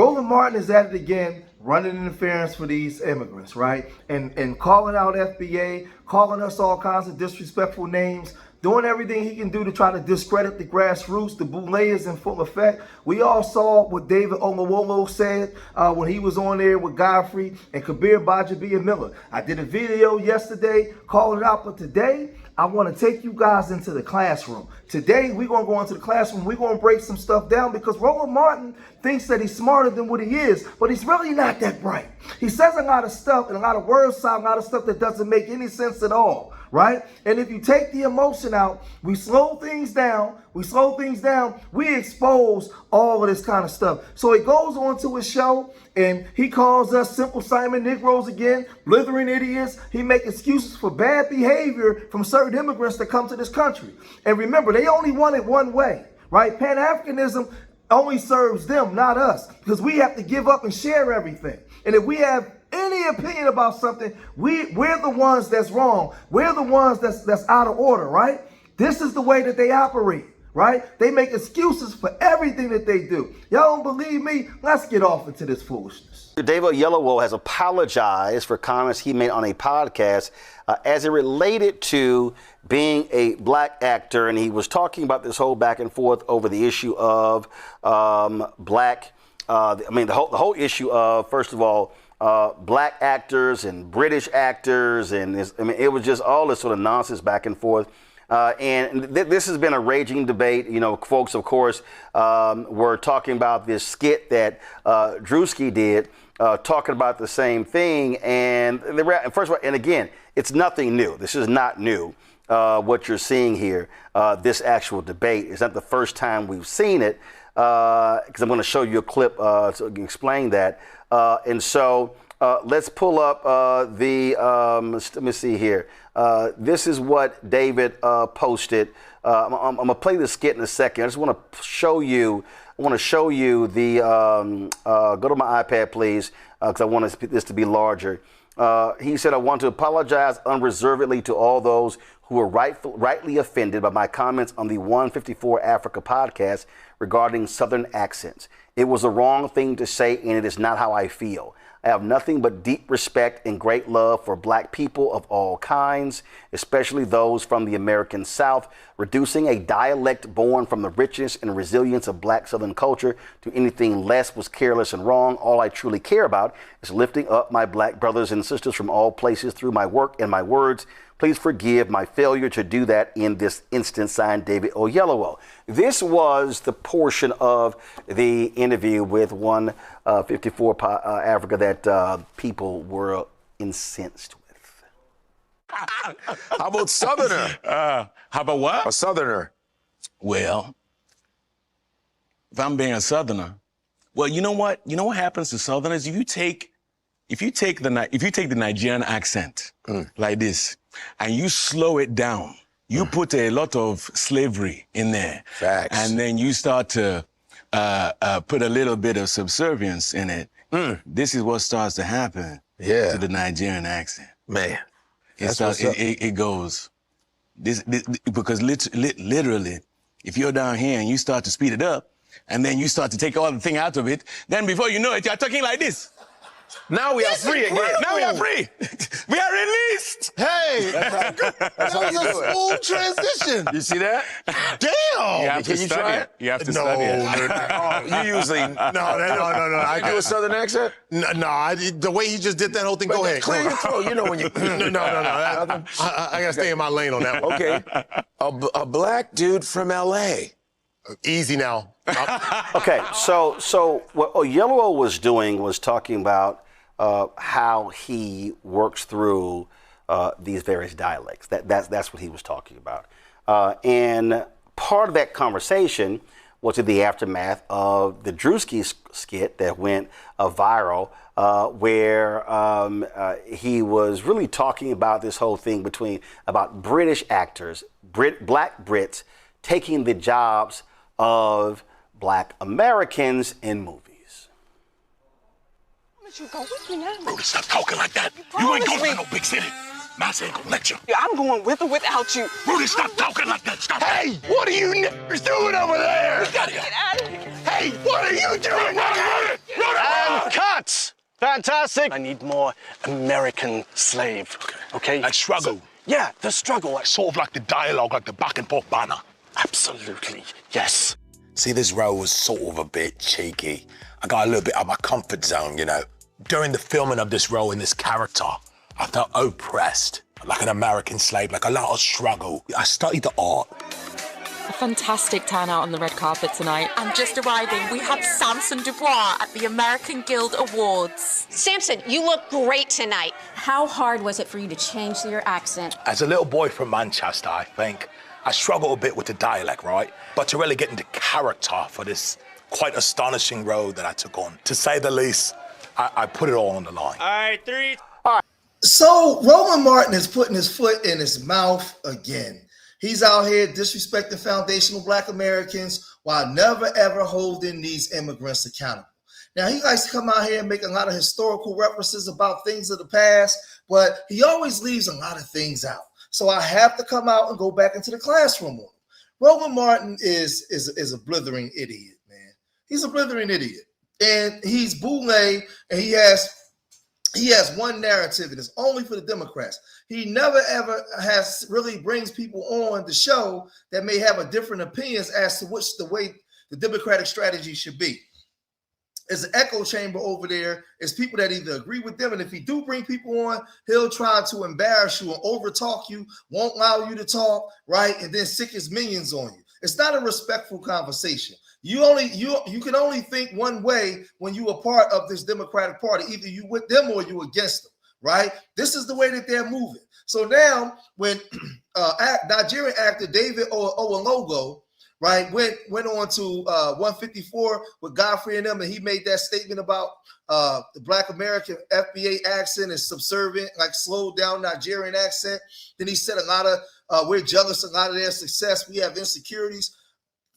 Roland Martin is at it again, running interference for these immigrants, right? And calling out FBA, calling us all kinds of disrespectful names, doing everything he can do to try to discredit the grassroots. The boule is in full effect. We all saw what David Oyelowo said when he was on there with Godfrey and Kabir Bajabiya Miller. I did a video yesterday calling it out, but today I want to take you guys into the classroom. Today we're going to go into the classroom. We're going to break some stuff down because Roland Martin thinks that he's smarter than what he is, but he's really not that bright. He says a lot of stuff and a lot of words sound, a lot of stuff that doesn't make any sense at all. Right? And if you take the emotion out, we slow things down, we expose all of this kind of stuff. So he goes on to his show and he calls us Simple Simon Negroes again, blithering idiots. He makes excuses for bad behavior from certain immigrants that come to this country. And remember, they only want it one way, right? Pan-Africanism only serves them, not us, because we have to give up and share everything. And if we have any opinion about something, we're the ones that's wrong. We're the ones that's out of order, right? This is the way that they operate, right? They make excuses for everything that they do. Y'all don't believe me? Let's get off into this foolishness. David Oyelowo has apologized for comments he made on a podcast as it related to being a black actor, and he was talking about this whole back and forth over the issue of the whole issue of, first of all, black actors and British actors, and it was just all this sort of nonsense back and forth. And this has been a raging debate. You know, folks, of course, were talking about this skit that Drewski did, talking about the same thing. And first of all, and again, it's nothing new. This is not new. What you're seeing here, this actual debate, is not the first time we've seen it. Because I'm going to show you a clip to explain that. And so let's pull up let me see here. This is what David posted. I'm going to play the skit in a second. I just want to show you. I want to show you the, go to my iPad, please, because I want this to be larger. He said, I want to apologize unreservedly to all those who were rightly offended by my comments on the 154 Africa podcast regarding Southern accents. It was the wrong thing to say, and it is not how I feel. I have nothing but deep respect and great love for black people of all kinds, especially those from the American South. Reducing a dialect born from the richness and resilience of black Southern culture to anything less was careless and wrong. All I truly care about is lifting up my black brothers and sisters from all places through my work and my words. Please forgive my failure to do that in this instance, signed David Oyelowo. This was the portion of the interview with 154 Africa that people were incensed with. How about Southerner? How about what? A Southerner. Well, if I'm being a Southerner, well, you know what? You know what happens to Southerners? If you take the Nigerian accent like this, and you slow it down, you put a lot of slavery in there. Facts. And then you start to put a little bit of subservience in it. This is what starts to happen to the Nigerian accent. Man, it goes, because literally, if you're down here and you start to speed it up, and then you start to take all the thing out of it, then before you know it, you're talking like this. now we are free again. Now we are free. We are released. Hey, That's how you a do it. smooth transition. You see that? Damn. You have to Can you study try it. it? You have to No, study it. Oh, you usually No. I do a Southern accent? the way he just did that whole thing. Go ahead. Clear your throat. You know when you. No. I gotta stay in my lane on that one. Okay. A black dude from L.A. Easy now. Okay, so what Oyelowo was doing was talking about how he works through these various dialects. That's what he was talking about. And part of that conversation was in the aftermath of the Drewski skit that went viral, where he was really talking about this whole thing about British actors, black Brits, taking the jobs of black Americans in movies. You go with me now. Rudy, stop talking like that. You ain't going to no big city. Massa ain't gonna let you. Yeah, I'm going with or without you. Rudy, stop talking like that. Stop. Hey, what are you niggers doing over there? Get out of here. Hey, what are you doing? Rudy! Fantastic. I need more American slave. Okay? Like struggle. So, yeah, the struggle. Sort of like the dialogue, like the back and forth banner. Absolutely, yes. See, this role was sort of a bit cheeky. I got a little bit out of my comfort zone, you know. During the filming of this role and this character, I felt oppressed, like an American slave, like a lot of struggle. I studied the art. A fantastic turnout on the red carpet tonight. And just arriving, we have Samson Dubois at the American Guild Awards. Samson, you look great tonight. How hard was it for you to change your accent? As a little boy from Manchester, I think, I struggled a bit with the dialect, right? But to really get into character for this quite astonishing role that I took on, to say the least, I put it all on the line. All right, 3. So Roland Martin is putting his foot in his mouth again. He's out here disrespecting foundational Black Americans while never ever holding these immigrants accountable. Now, he likes to come out here and make a lot of historical references about things of the past, but he always leaves a lot of things out. So I have to come out and go back into the classroom on him. Roland Martin is a blithering idiot, man. He's a blithering idiot. And he's boule, and he has one narrative, and it's only for the Democrats. He never ever has really brings people on the show that may have a different opinions as to which the way the Democratic strategy should be. It's an echo chamber over there. It's people that either agree with them, and if he do bring people on, he'll try to embarrass you and overtalk you, won't allow you to talk, right? And then sick his minions on you. It's not a respectful conversation. You can only think one way when you are part of this Democratic Party. Either you with them or you against them, right? This is the way that they're moving. So now when Nigerian actor David Oyelowo, right, went on to 154 with Godfrey and them, and he made that statement about the Black American FBA accent is subservient, like slowed down Nigerian accent. Then he said a lot of we're jealous of a lot of their success. We have insecurities.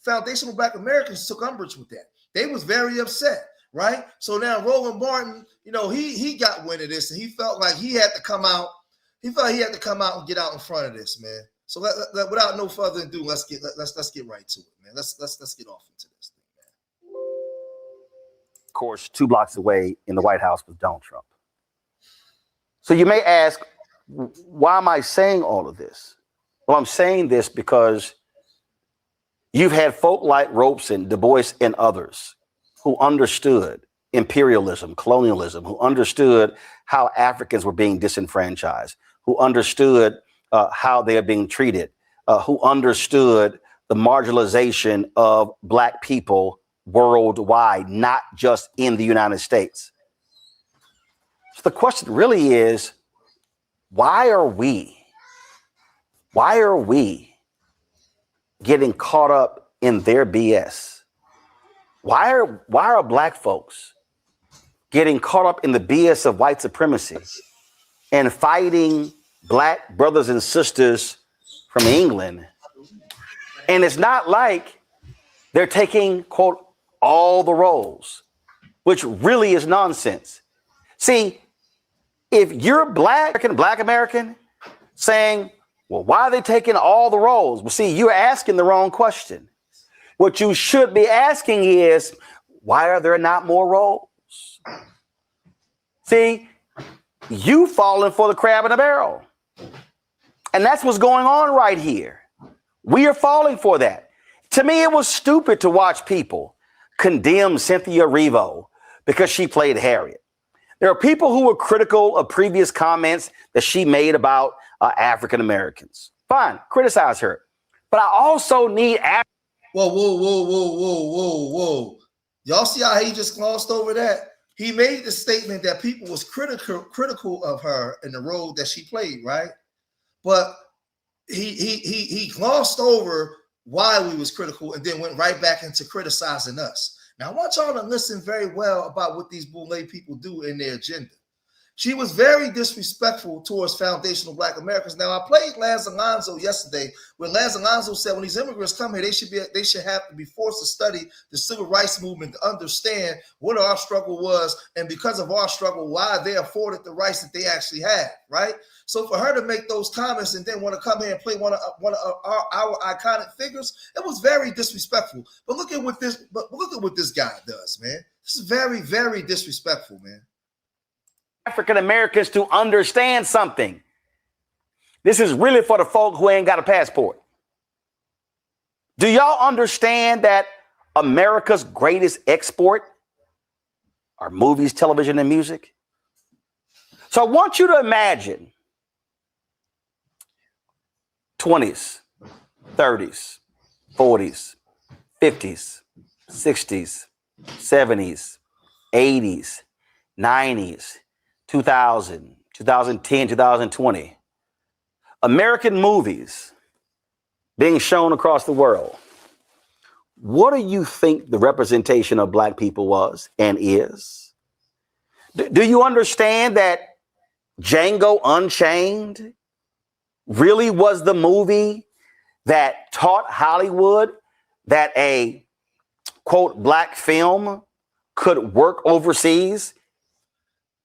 Foundational Black Americans took umbrage with that. They was very upset, right? So now Roland Martin, he got wind of this, and he felt like he had to come out. He felt like he had to come out and get out in front of this, man. So without no further ado, let's get right to it, man. Let's get off into this thing, man. Of course, 2 blocks away in the White House was Donald Trump. So you may ask, why am I saying all of this? Well, I'm saying this because you've had folk like Robeson, Du Bois, and others who understood imperialism, colonialism, who understood how Africans were being disenfranchised, who understood how they are being treated, who understood the marginalization of Black people worldwide, not just in the United States. So the question really is, why are we getting caught up in their BS? Why are Black folks getting caught up in the BS of white supremacy and fighting Black brothers and sisters from England? And it's not like they're taking, quote, all the roles, which really is nonsense. See, if you're Black American saying, well, why are they taking all the roles? Well, see, you're asking the wrong question. What you should be asking is, why are there not more roles? See, you falling for the crab in a barrel. And that's what's going on right here. We are falling for that. To me, it was stupid to watch people condemn Cynthia Erivo because she played Harriet. There are people who were critical of previous comments that she made about African Americans. Fine, criticize her. But I also need... Whoa. Y'all see how he just glossed over that? He made the statement that people was critical of her in the role that she played, right? But he glossed over why we was critical and then went right back into criticizing us. Now, I want y'all to listen very well about what these Boule people do in their agenda. She was very disrespectful towards foundational Black Americans. Now, I played Laz Alonso yesterday, where Laz Alonso said when these immigrants come here, they should have to be forced to study the civil rights movement to understand what our struggle was, and because of our struggle, why they afforded the rights that they actually had, right? So for her to make those comments and then want to come here and play one of our iconic figures, it was very disrespectful. But look at what this guy does, man. This is very, very disrespectful, man. African Americans to understand something. This is really for the folk who ain't got a passport. Do y'all understand that America's greatest export are movies, television, and music? So I want you to imagine 20s, 30s, 40s, 50s, 60s, 70s, 80s, 90s, 2000, 2010, 2020. American movies being shown across the world. What do you think the representation of black people was and is? Do you understand that Django Unchained really was the movie that taught Hollywood that a, quote, black film could work overseas?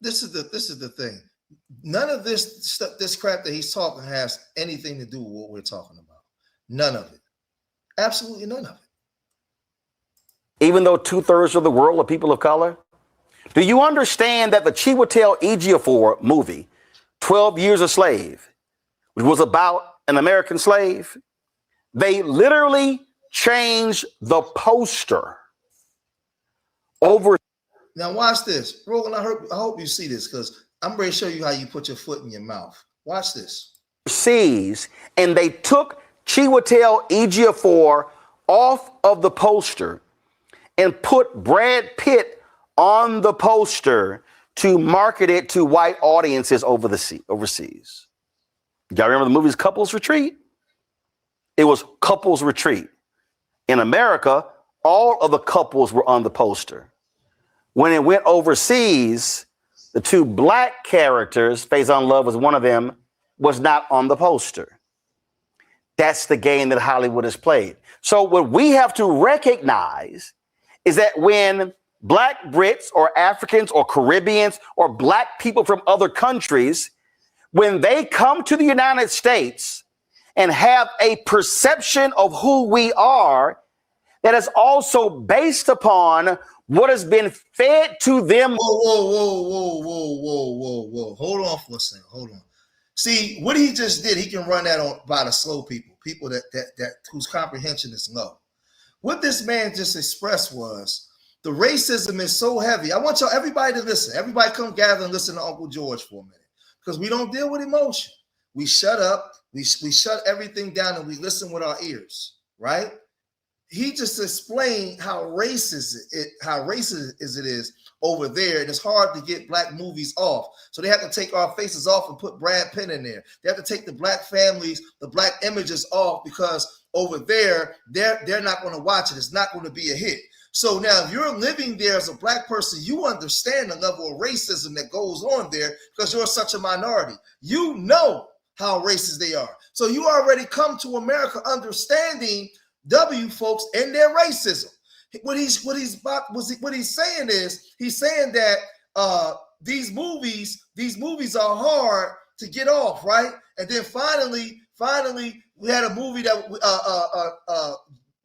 This is the thing. None of this stuff, this crap that he's talking has anything to do with what we're talking about. None of it. Absolutely none of it. Even though 2/3 of the world are people of color? Do you understand that the Chiwetel Ejiofor movie, 12 Years a Slave, which was about an American slave, they literally changed the poster over. Now watch this. Roland, I hope you see this because I'm ready to show you how you put your foot in your mouth. Watch this. Overseas, and they took Chiwetel Ejiofor off of the poster and put Brad Pitt on the poster to market it to white audiences overseas. Y'all remember the movie's Couples Retreat? It was Couples Retreat. In America, all of the couples were on the poster. When it went overseas, the two black characters, Faison Love was one of them, was not on the poster. That's the game that Hollywood has played. So what we have to recognize is that when black Brits or Africans or Caribbeans or black people from other countries, when they come to the United States and have a perception of who we are, that is also based upon what has been fed to them. Whoa. Hold on for a second. Hold on. See, what he just did, he can run that on by the slow people that whose comprehension is low. What this man just expressed was the racism is so heavy. I want everybody to listen. Everybody come gather and listen to Uncle George for a minute. Because we don't deal with emotion. We shut up, we shut everything down, and we listen with our ears, right? He just explained how racist it is over there, and it's hard to get black movies off. So they have to take our faces off and put Brad Pitt in there. They have to take the black families, the black images off because over there, they're not going to watch it. It's not going to be a hit. So now if you're living there as a black person, you understand the level of racism that goes on there because you're such a minority. You know how racist they are. So you already come to America understanding W folks and their racism. What he's saying is he's saying that these movies are hard to get off, right? And then finally we had a movie that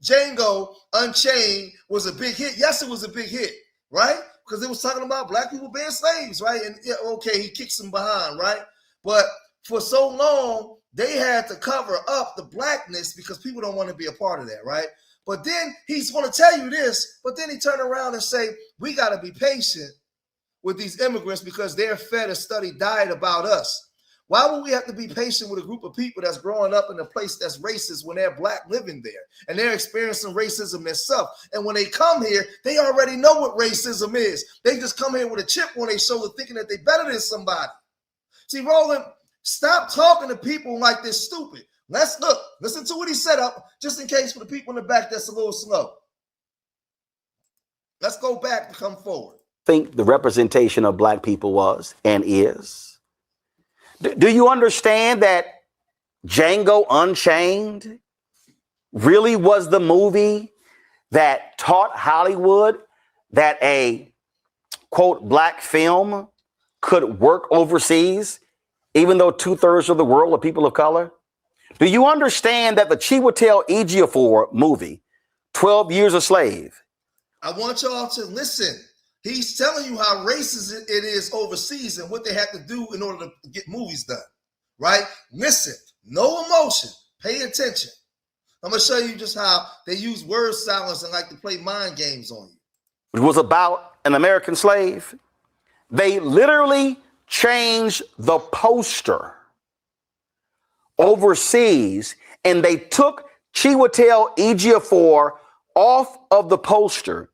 Django Unchained was a big hit. Yes, it was a big hit, right? Because it was talking about black people being slaves, right? And yeah, okay, he kicks them behind, right? But for so long, they had to cover up the blackness because people don't want to be a part of that, right? But then he's going to tell you this, but then he turned around and say, we got to be patient with these immigrants because they're fed a study diet about us. Why would we have to be patient with a group of people that's growing up in a place that's racist when they're black living there and they're experiencing racism themselves? And when they come here, they already know what racism is. They just come here with a chip on their shoulder thinking that they're better than somebody. See, Roland, stop talking to people like this stupid. Listen to what he set up, just in case for the people in the back that's a little slow. Let's go back to come forward. Think the representation of black people was and is? Do you understand that Django Unchained really was the movie that taught Hollywood that a, quote, black film could work overseas, even though 2/3 of the world are people of color? Do you understand that the Chiwetel Ejiofor movie, 12 Years a Slave? I want y'all to listen. He's telling you how racist it is overseas and what they have to do in order to get movies done, right? Listen, no emotion, pay attention. I'm going to show you just how they use word salad and like to play mind games on you. It was about an American slave. They literally changed the poster overseas, and they took Chiwetel Ejiofor off of the poster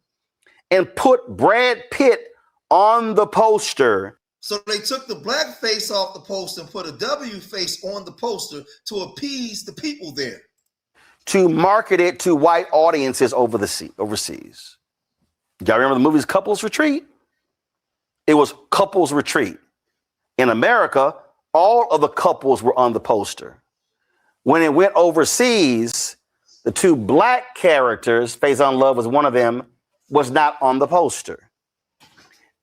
and put Brad Pitt on the poster. So they took the black face off the poster and put a W face on the poster to appease the people there. To market it to white audiences overseas. Y'all remember the movie's Couples Retreat? It was Couples Retreat. In America, all of the couples were on the poster. When it went overseas, the two black characters, Faison Love was one of them, was not on the poster.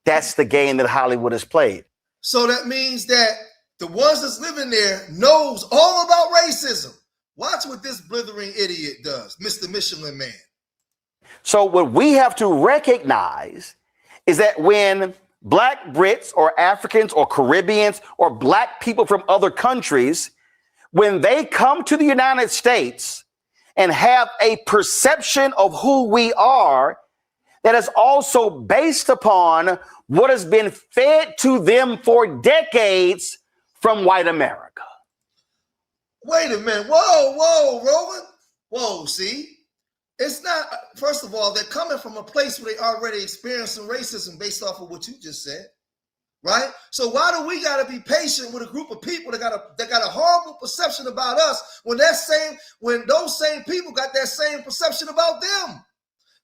That's the game that Hollywood has played. So that means that the ones that's living there knows all about racism. Watch what this blithering idiot does, Mr. Michelin Man. So what we have to recognize is that when black Brits or Africans or Caribbeans or black people from other countries, when they come to the United States and have a perception of who we are, that is also based upon what has been fed to them for decades from white America. Wait a minute. Whoa, Roland. Whoa, see? It's not, first of all, they're coming from a place where they already experiencing racism based off of what you just said, right? So why do we got to be patient with a group of people that got a horrible perception about us when those same people got that same perception about them?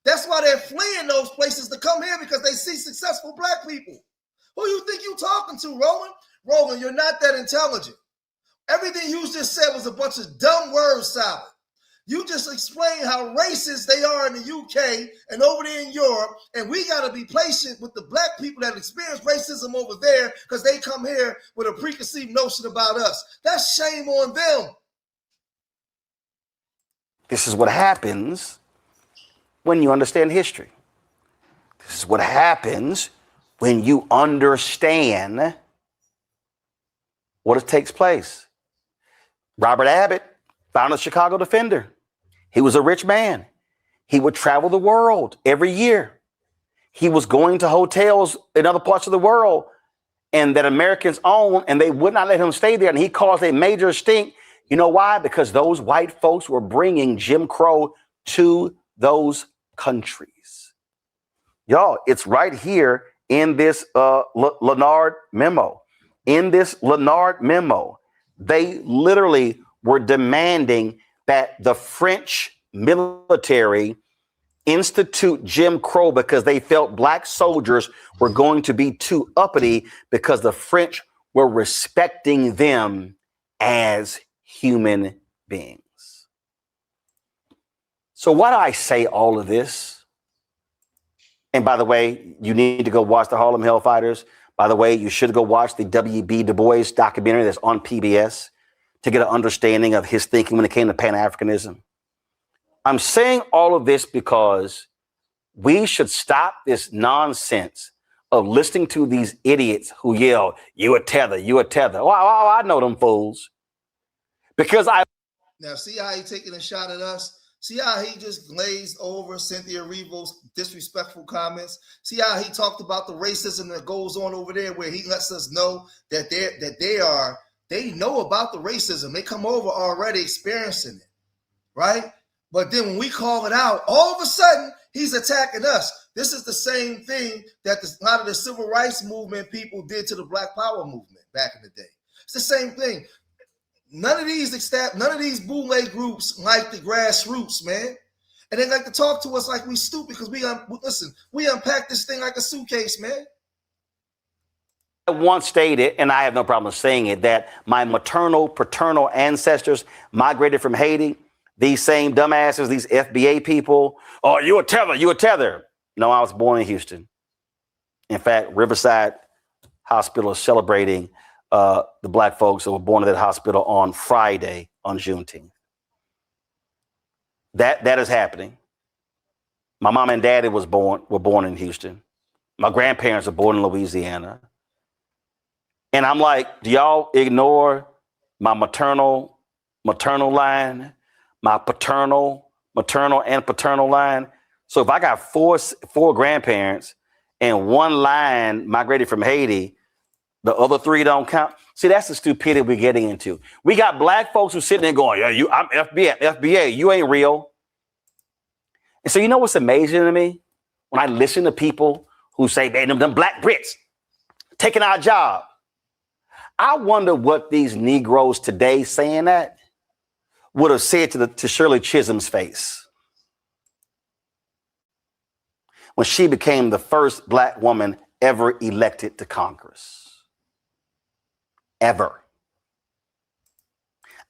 That's why they're fleeing those places to come here, because they see successful black people. Who you think you talking to, Roland? Roland, you're not that intelligent. Everything you just said was a bunch of dumb word salad. You just explained how racist they are in the UK and over there in Europe, and we got to be patient with the black people that experience racism over there because they come here with a preconceived notion about us. That's shame on them. This is what happens when you understand history. This is what happens when you understand what takes place. Robert Abbott founded the Chicago Defender. He was a rich man. He would travel the world every year. He was going to hotels in other parts of the world and that Americans own, and they would not let him stay there. And he caused a major stink. You know why? Because those white folks were bringing Jim Crow to those countries. Y'all, it's right here in this Leonard memo. In this Leonard memo, they literally were demanding that the French military institute Jim Crow because they felt black soldiers were going to be too uppity because the French were respecting them as human beings. So why do I say all of this? And by the way, you need to go watch the Harlem Hellfighters. By the way, you should go watch the W.B. Du Bois documentary that's on PBS to get an understanding of his thinking when it came to Pan-Africanism. I'm saying all of this because we should stop this nonsense of listening to these idiots who yell, "You a tether, you a tether." Oh, I know them fools. Because Now, see how he taking a shot at us? See how he just glazed over Cynthia Erivo's disrespectful comments? See how he talked about the racism that goes on over there, where he lets us know that they know about the racism. They come over already experiencing it, right? But then when we call it out, all of a sudden, he's attacking us. This is the same thing that a lot of the civil rights movement people did to the Black Power movement back in the day. It's the same thing. None of these bootleg groups like the grassroots, man. And they like to talk to us like we stupid because we unpack this thing like a suitcase, man. I once stated, and I have no problem saying it, that my maternal, paternal ancestors migrated from Haiti. These same dumbasses, these FBA people, "Oh, you a tether, you a tether." No, I was born in Houston. In fact, Riverside Hospital is celebrating the black folks that were born in that hospital on Friday, on Juneteenth. That is happening. My mom and daddy were born in Houston. My grandparents are born in Louisiana. And I'm like, do y'all ignore my maternal line, my maternal and paternal line? So if I got four grandparents and one line migrated from Haiti, the other three don't count. See, that's the stupidity we're getting into. We got black folks who sitting there going, yeah, I'm FBA, you ain't real. And so you know what's amazing to me? When I listen to people who say, man, them black Brits taking our job. I wonder what these Negroes today saying that would have said to Shirley Chisholm's face when she became the first black woman ever elected to Congress. Ever.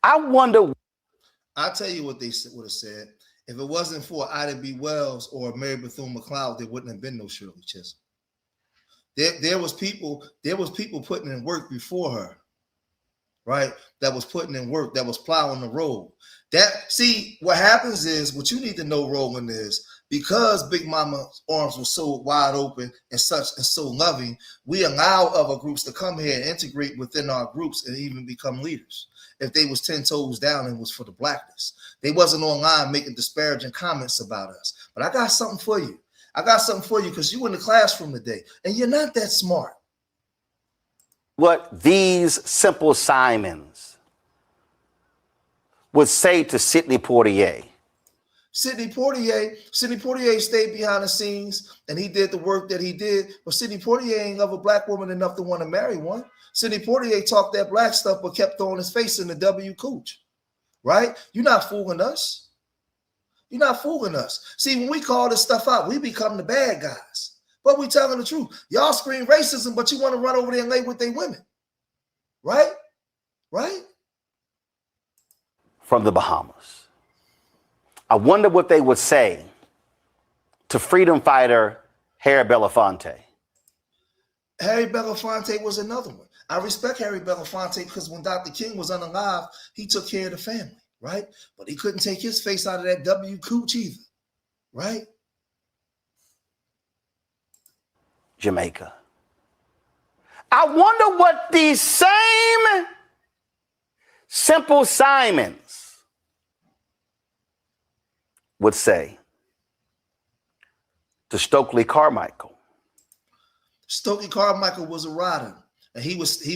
I wonder. I'll tell you what they would have said. If it wasn't for Ida B. Wells or Mary Bethune-McLeod, there wouldn't have been no Shirley Chisholm. There was people putting in work before her, right? That was putting in work, that was plowing the road. See, what happens is, what you need to know, Roland, is because Big Mama's arms were so wide open and so loving, we allow other groups to come here and integrate within our groups and even become leaders. If they was 10 toes down and was for the blackness, they wasn't online making disparaging comments about us. But I got something for you. Because you in the classroom today and you're not that smart. What these Simple Simons would say to Sidney Poitier. Sidney Poitier stayed behind the scenes and he did the work that he did. But Sidney Poitier ain't love a black woman enough to want to marry one. Sidney Poitier talked that black stuff but kept throwing his face in the W cooch. Right? You're not fooling us. You're not fooling us. See, when we call this stuff out, we become the bad guys. But we telling the truth. Y'all scream racism, but you want to run over there and lay with their women. Right? Right? From the Bahamas. I wonder what they would say to freedom fighter Harry Belafonte. Harry Belafonte was another one. I respect Harry Belafonte because when Dr. King was unalive, he took care of the family. Right? But he couldn't take his face out of that W cooch either. Right? Jamaica. I wonder what these same Simple Simons would say to Stokely Carmichael. Stokely Carmichael was a rider. And he stood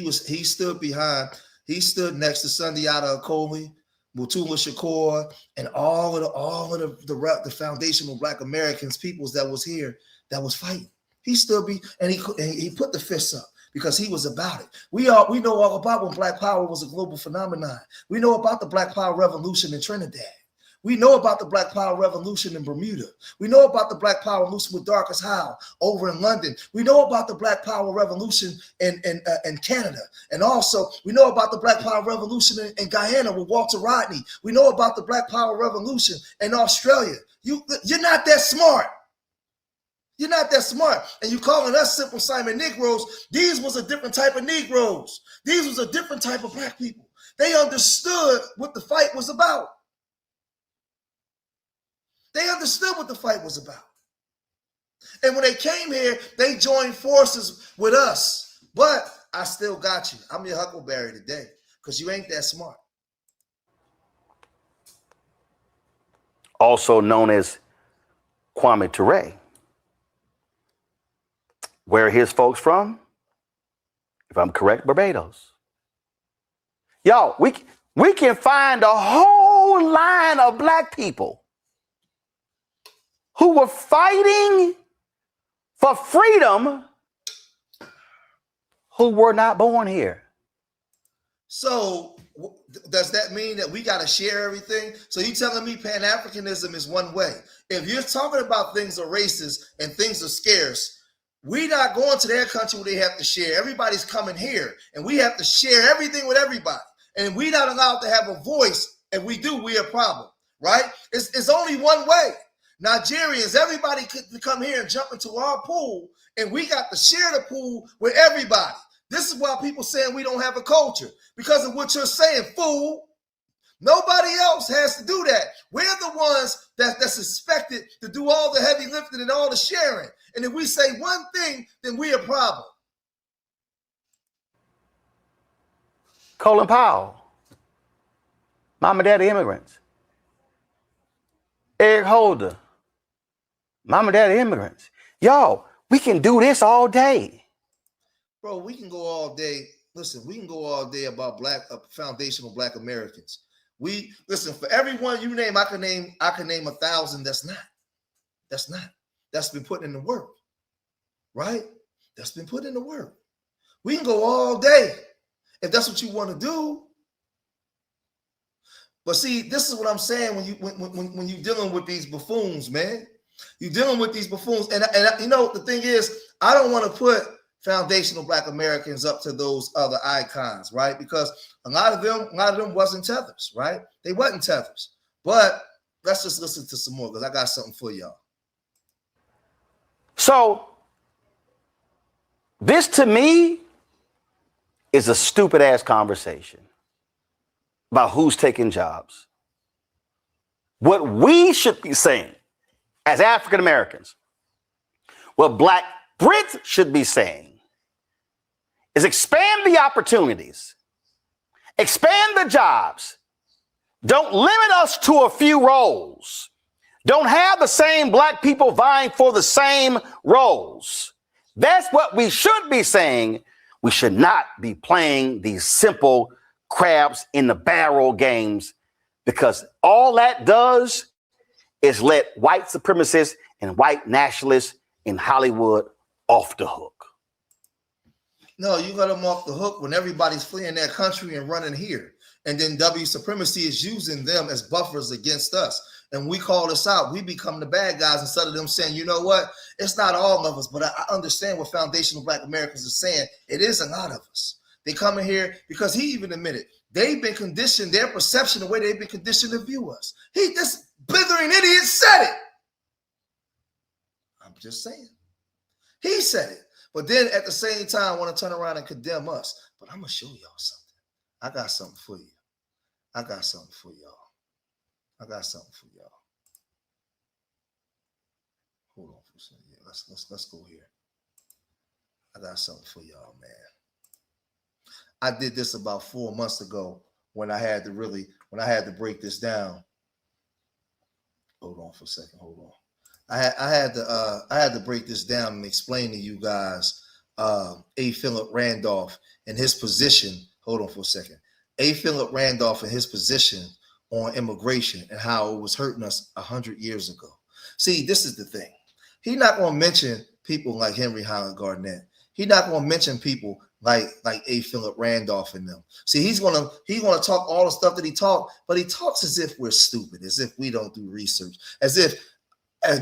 next to Sundiata Acoli, Mutulu Shakur, and all of the foundational Black Americans, peoples that was here, that was fighting. He stood and he put the fists up because he was about it. We know all about when Black Power was a global phenomenon. We know about the Black Power Revolution in Trinidad. We know about the Black Power Revolution in Bermuda. We know about the Black Power Revolution with Darcus Howe over in London. We know about the Black Power Revolution in Canada. And also, we know about the Black Power Revolution in Guyana with Walter Rodney. We know about the Black Power Revolution in Australia. You're not that smart. You're not that smart. And you calling us Simple Simon Negroes. These was a different type of Negroes. These was a different type of Black people. They understood what the fight was about. They understood what the fight was about. And when they came here, they joined forces with us. But I still got you. I'm your Huckleberry today because you ain't that smart. Also known as Kwame Ture. Where are his folks from? If I'm correct, Barbados. Y'all, we can find a whole line of Black people who were fighting for freedom who were not born here. So does that mean that we got to share everything? So you telling me Pan-Africanism is one way? If you're talking about things are racist and things are scarce, we're not going to their country where they have to share. Everybody's coming here and we have to share everything with everybody. And we're not allowed to have a voice. If we do, we're a problem, right? It's only one way. Nigerians, everybody could come here and jump into our pool, and we got to share the pool with everybody. This is why people saying we don't have a culture, because of what you're saying, fool. Nobody else has to do that. We're the ones that's expected to do all the heavy lifting and all the sharing. And if we say one thing, then we're a problem. Colin Powell, mom and daddy immigrants. Eric Holder, mom and daddy immigrants. Y'all, we can do this all day. Bro, we can go all day. Listen, we can go all day about foundational black Americans. For everyone you name, I can name 1,000 that's been put in the work, right? That's been put in the work. We can go all day if that's what you want to do. But see, this is what I'm saying when you're dealing with these buffoons, man. You're dealing with these buffoons, and you know the thing is, I don't want to put foundational black Americans up to those other icons, right? Because a lot of them wasn't tethers, right? They wasn't tethers. But let's just listen to some more because I got something for y'all. So this to me is a stupid ass conversation about who's taking jobs. What we should be saying as African Americans, what Black Brits should be saying, is expand the opportunities, expand the jobs. Don't limit us to a few roles. Don't have the same black people vying for the same roles. That's what we should be saying. We should not be playing these simple crabs in the barrel games, because all that does is let white supremacists and white nationalists in Hollywood off the hook. No, you let them off the hook when everybody's fleeing their country and running here. And then W supremacy is using them as buffers against us. And we call this out. We become the bad guys instead of them saying, you know what? It's not all of us, but I understand what foundational black Americans are saying. It is a lot of us. They come in here because he even admitted they've been conditioned, their perception, the way they've been conditioned to view us. This blithering idiot said it. I'm just saying. He said it. But then at the same time, want to turn around and condemn us. But I'm going to show y'all something. I got something for you. I got something for y'all. Hold on for a second. Yeah, let's go here. I got something for y'all, man. I did this about 4 months ago when I had to break this down. Hold on for a second. Hold on. I had to break this down and explain to you guys A. Philip Randolph and his position. Hold on for a second. A. Philip Randolph and his position on immigration and how it was hurting us 100 years ago. See, this is the thing. He's not going to mention people like Henry Highland Garnett. He's not going to mention people like A. Philip Randolph and them. See, he's gonna talk all the stuff that he talked, but he talks as if we're stupid, as if we don't do research, as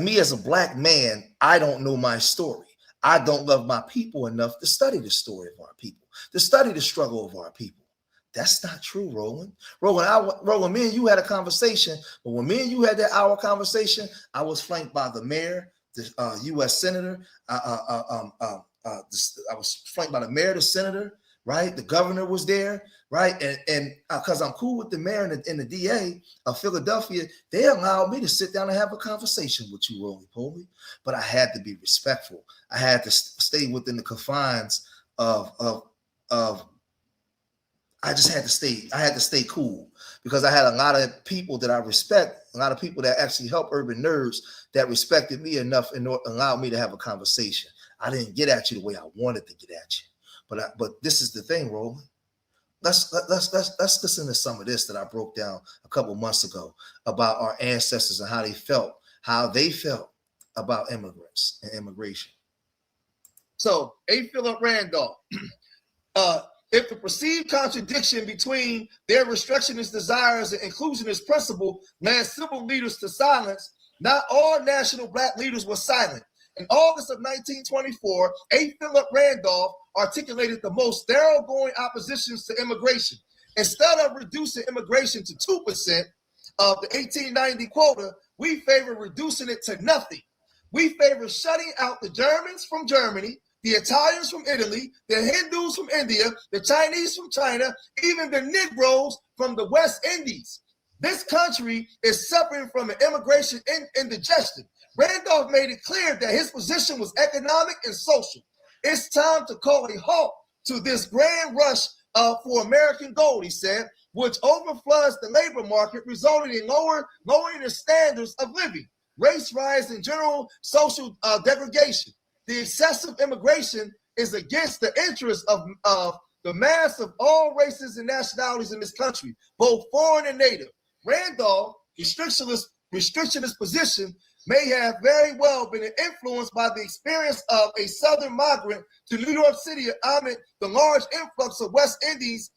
me as a black man, I don't know my story. I don't love my people enough to study the story of our people, to study the struggle of our people. That's not true, Roland. Roland, me and you had a conversation, but when me and you had that hour conversation, I was flanked by the mayor, the U.S. senator. I was flanked by the mayor, the senator, right? The governor was there, right? And because I'm cool with the mayor and the DA of Philadelphia, they allowed me to sit down and have a conversation with you, Roland Poley. But I had to be respectful. I had to stay within the confines of I just had to stay. I had to stay cool because I had a lot of people that I respect, a lot of people that actually help urban nerds that respected me enough and allowed me to have a conversation. I didn't get at you the way I wanted to get at you, but this is the thing, Roland. Let's listen to some of this that I broke down a couple months ago about our ancestors and how they felt about immigrants and immigration. So, A. Philip Randolph. If the perceived contradiction between their restrictionist desires and inclusionist principle led civil leaders to silence, not all national black leaders were silent. In August of 1924, A. Philip Randolph articulated the most thoroughgoing oppositions to immigration. Instead of reducing immigration to 2% of the 1890 quota, we favor reducing it to nothing. We favor shutting out the Germans from Germany, the Italians from Italy, the Hindus from India, the Chinese from China, even the Negroes from the West Indies. This country is suffering from an immigration indigestion. Randolph made it clear that his position was economic and social. It's time to call a halt to this grand rush for American gold, he said, which overfloods the labor market, resulting in lowering the standards of living, race riots, and general social degradation. The excessive immigration is against the interests of the mass of all races and nationalities in this country, both foreign and native. Randolph's restrictionist position may have very well been influenced by the experience of a Southern migrant to New York City amid the large influx of West Indians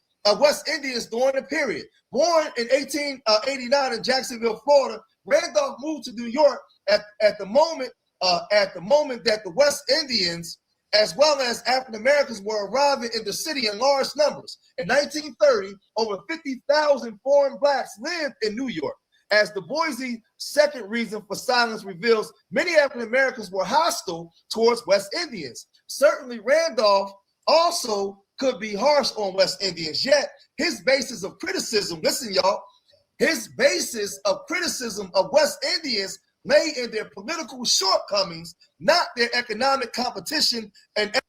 during the period. Born in 1889 in Jacksonville, Florida, Randolph moved to New York at the moment that the West Indians, as well as African Americans, were arriving in the city in large numbers. In 1930, over 50,000 foreign blacks lived in New York. As Du Bois' second reason for silence reveals, many African Americans were hostile towards West Indians. Certainly, Randolph also could be harsh on West Indians, yet his basis of criticism, listen, y'all, his basis of criticism of West Indians lay in their political shortcomings, not their economic competition. And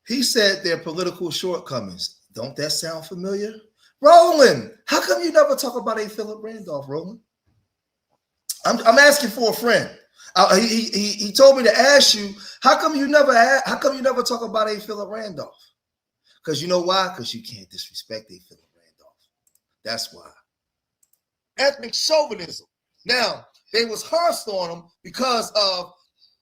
he said their political shortcomings. Don't that sound familiar? Roland, how come you never talk about A. Philip Randolph, Roland? I'm asking for a friend. He told me to ask you, how come you never talk about A. Philip Randolph? Because you know why? Because you can't disrespect A. Philip Randolph. That's why. Ethnic chauvinism. Now, they was harsh on them because of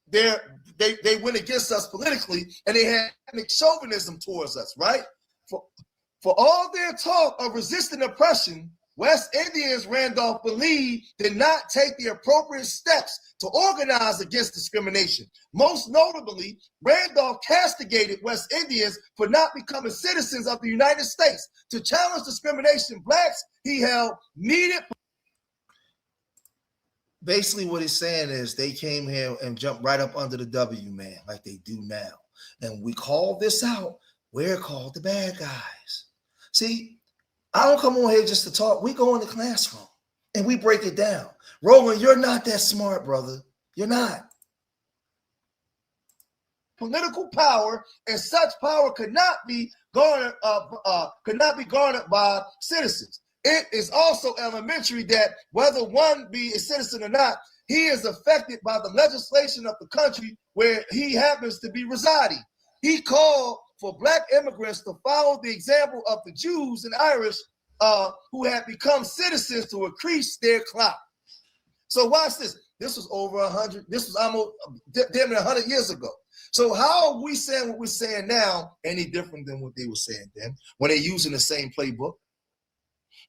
they went against us politically, and they had ethnic chauvinism towards us, right? For all their talk of resisting oppression, West Indians, Randolph believed, did not take the appropriate steps to organize against discrimination. Most notably, Randolph castigated West Indians for not becoming citizens of the United States. To challenge discrimination, blacks, he held, needed. Basically, what he's saying is they came here and jumped right up under the W, man, like they do now. And we call this out. We're called the bad guys. See, I don't come on here just to talk. We go in the classroom and we break it down. Roland, you're not that smart, brother. You're not. Political power, and such power could not be garnered by citizens. It is also elementary that whether one be a citizen or not, he is affected by the legislation of the country where he happens to be residing. He called for black immigrants to follow the example of the Jews and Irish who had become citizens to increase their clout. So watch this. This was over 100. This was almost damn near 100 years ago. So how are we saying what we're saying now any different than what they were saying then when they're using the same playbook?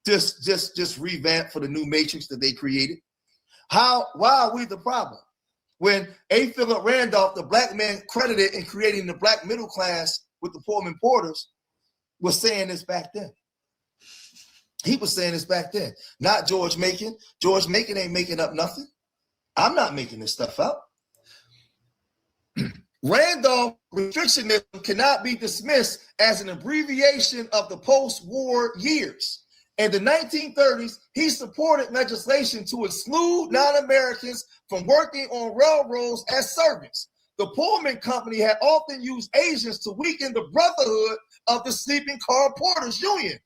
Just revamp for the new matrix that they created. Why are we the problem? When A. Philip Randolph, the black man credited in creating the black middle class with the Pullman Porters, was saying this back then. He was saying this back then, not George Macon. George Macon ain't making up nothing. I'm not making this stuff up. Randolph restrictionism cannot be dismissed as an abbreviation of the post-war years. In the 1930s, he supported legislation to exclude non-Americans from working on railroads as servants. The Pullman Company had often used Asians to weaken the brotherhood of the sleeping car porters union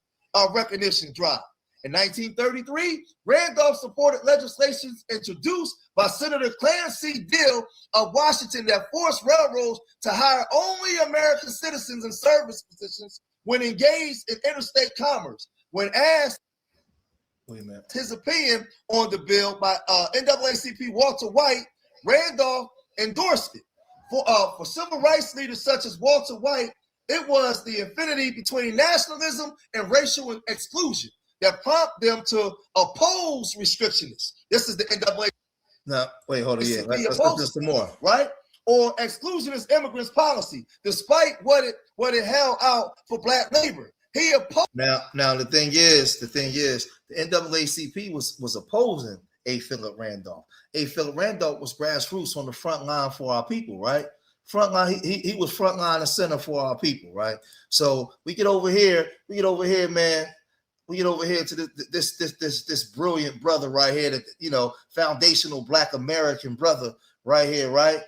recognition drive. In 1933, Randolph supported legislation introduced by Senator Clarence C. Dill of Washington that forced railroads to hire only American citizens in service positions when engaged in interstate commerce. When asked his opinion on the bill by NAACP Walter White, Randolph endorsed it. For civil rights leaders such as Walter White, it was the affinity between nationalism and racial exclusion that prompted them to oppose restrictionists. This is the NAACP. Now, wait, hold on. Yeah, let's do some more, right? Or exclusionist immigrants policy, despite what it held out for black labor. He opposed. Now the thing is, the NAACP was opposing A. Philip Randolph. A. Philip Randolph was grassroots on the front line for our people, right? Front line, he was front line and center for our people, right? So we get over here, man. we get over here to this brilliant brother right here, that, you know, foundational Black American brother right here, right?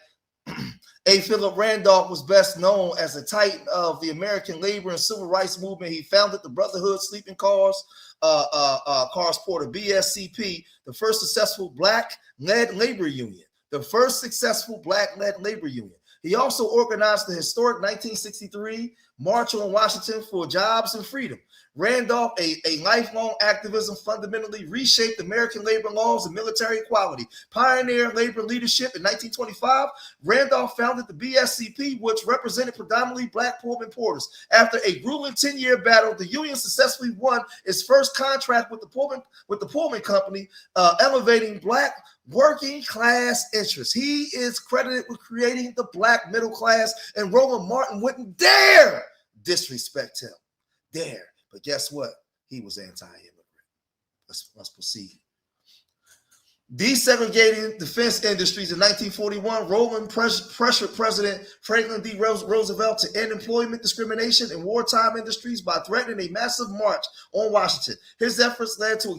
A. Philip Randolph was best known as a titan of the American labor and civil rights movement. He founded the Brotherhood Sleeping Cars Porter, BSCP, the first successful Black-led labor union. The first successful Black-led labor union. He also organized the historic 1963 March on Washington for Jobs and Freedom. Randolph, a lifelong activism, fundamentally reshaped American labor laws and military equality. Pioneer labor leadership in 1925, Randolph founded the BSCP, which represented predominantly Black Pullman porters. After a grueling 10-year battle, the union successfully won its first contract with the Pullman Company, elevating Black working class interests. He is credited with creating the Black middle class, and Roland Martin wouldn't dare disrespect him. Dare. But guess what? He was anti-immigrant. Let's proceed. Desegregating defense industries in 1941, Roland pressured President Franklin D. Roosevelt to end employment discrimination in wartime industries by threatening a massive march on Washington. His efforts led to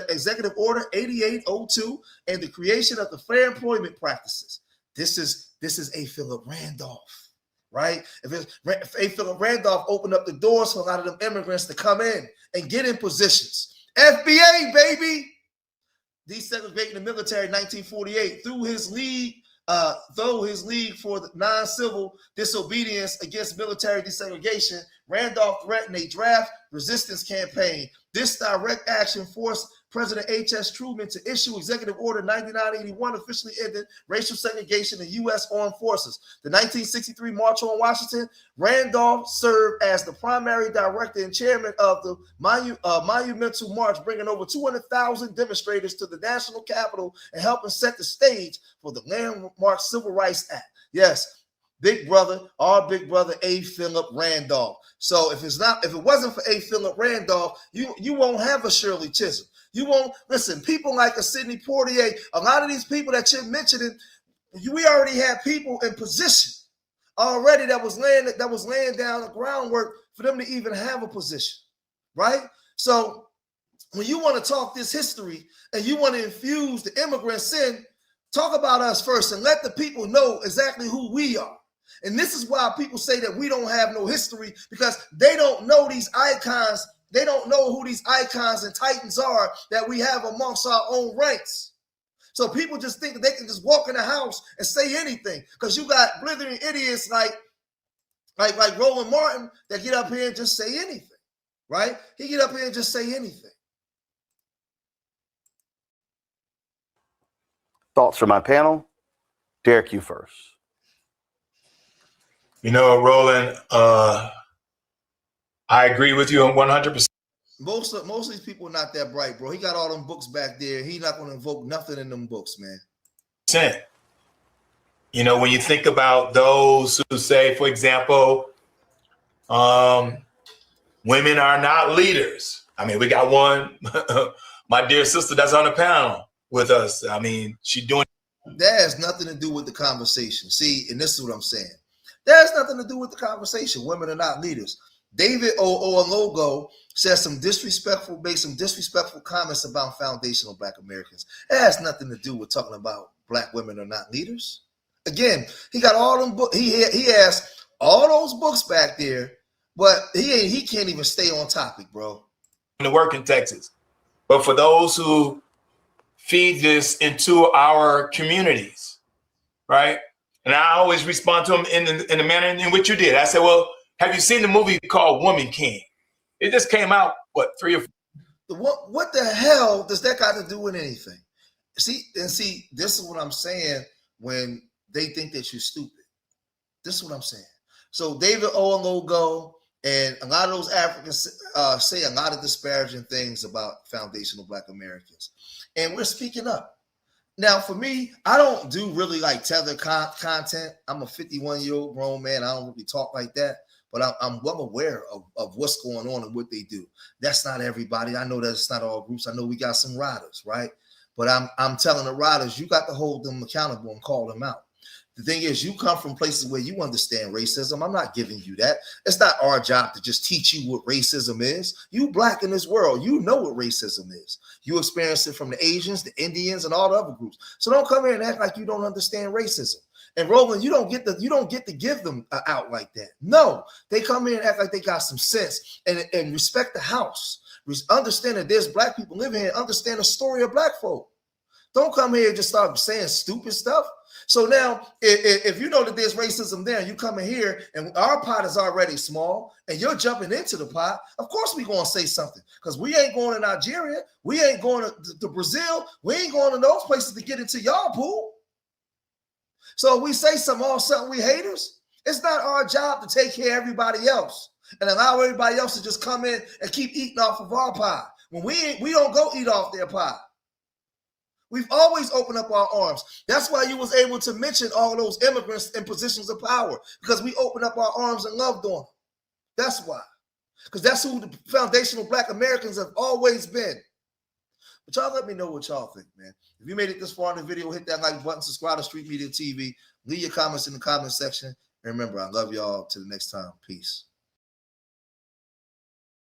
Executive Order 8802 and the creation of the Fair Employment Practices. This is A. Philip Randolph. Right? If A. Philip Randolph opened up the doors for a lot of them immigrants to come in and get in positions. FBA, baby! Desegregating the military in 1948 through his league, for the non-civil disobedience against military desegregation, Randolph threatened a draft resistance campaign. This direct action forced President H.S. Truman to issue Executive Order 9981, officially ended racial segregation in U.S. Armed Forces. The 1963 March on Washington, Randolph served as the primary director and chairman of the monumental march, bringing over 200,000 demonstrators to the national Capitol and helping set the stage for the landmark Civil Rights Act. Yes, big brother, our big brother, A. Philip Randolph. So if it wasn't for A. Philip Randolph, you won't have a Shirley Chisholm. You won't listen. People like a Sidney Poitier, a lot of these people that you're mentioning, we already had people in position already that was laying down the groundwork for them to even have a position, right? So when you want to talk this history and you want to infuse the immigrants in, talk about us first and let the people know exactly who we are. And this is why people say that we don't have no history, because they don't know these icons. They don't know who these icons and titans are that we have amongst our own ranks. So people just think that they can just walk in the house and say anything, because you got blithering idiots like Roland Martin that get up here and just say anything, right? He get up here and just say anything. Thoughts from my panel? Derek, you first. You know, Roland, I agree with you on 100%. Most of these people are not that bright, bro. He got all them books back there. He's not going to invoke nothing in them books, man. You know, when you think about those who say, for example, women are not leaders. I mean, we got one, my dear sister that's on the panel with us. I mean, she's doing. That has nothing to do with the conversation. See, and this is what I'm saying. That has nothing to do with the conversation. Women are not leaders. David Oyelowo made some disrespectful comments about foundational Black Americans. It has nothing to do with talking about Black women are not leaders. Again, he got all them books. He has all those books back there, but he can't even stay on topic, bro. To work in Texas, but for those who feed this into our communities, right? And I always respond to them in the manner in which you did. I said, well, have you seen the movie called Woman King? It just came out, what, 3 or 4? What the hell does that got to do with anything? See, this is what I'm saying when they think that you're stupid. This is what I'm saying. So David Oyelowo and a lot of those Africans say a lot of disparaging things about foundational Black Americans. And we're speaking up. Now, for me, I don't do really like tethered content. I'm a 51-year-old grown man. I don't really talk like that. But I'm well aware of what's going on and what they do. That's not everybody. I know that it's not all groups. I know we got some riders, right? But I'm telling the riders, you got to hold them accountable and call them out. The thing is, you come from places where you understand racism. I'm not giving you that. It's not our job to just teach you what racism is. You black in this world, you know what racism is. You experience it from the Asians, the Indians, and all the other groups. So don't come here and act like you don't understand racism. And Roland, you don't get to give them out like that. No, they come in and act like they got some sense and respect the house. Understand that there's black people living here. Understand the story of black folk. Don't come here and just start saying stupid stuff. So now, if you know that there's racism there, and you come in here and our pot is already small, and you're jumping into the pot, of course we're going to say something. Because we ain't going to Nigeria. We ain't going to Brazil. We ain't going to those places to get into y'all pool. So if we say something, all of a sudden we haters. It's not our job to take care of everybody else and allow everybody else to just come in and keep eating off of our pie. When we don't go eat off their pie. We've always opened up our arms. That's why you was able to mention all those immigrants in positions of power, because we opened up our arms and loved on them. That's why. Because that's who the foundational black Americans have always been. But y'all let me know what y'all think, man. If you made it this far in the video, hit that like button, subscribe to Street Media TV, leave your comments in the comment section. And remember, I love y'all. Till the next time. Peace.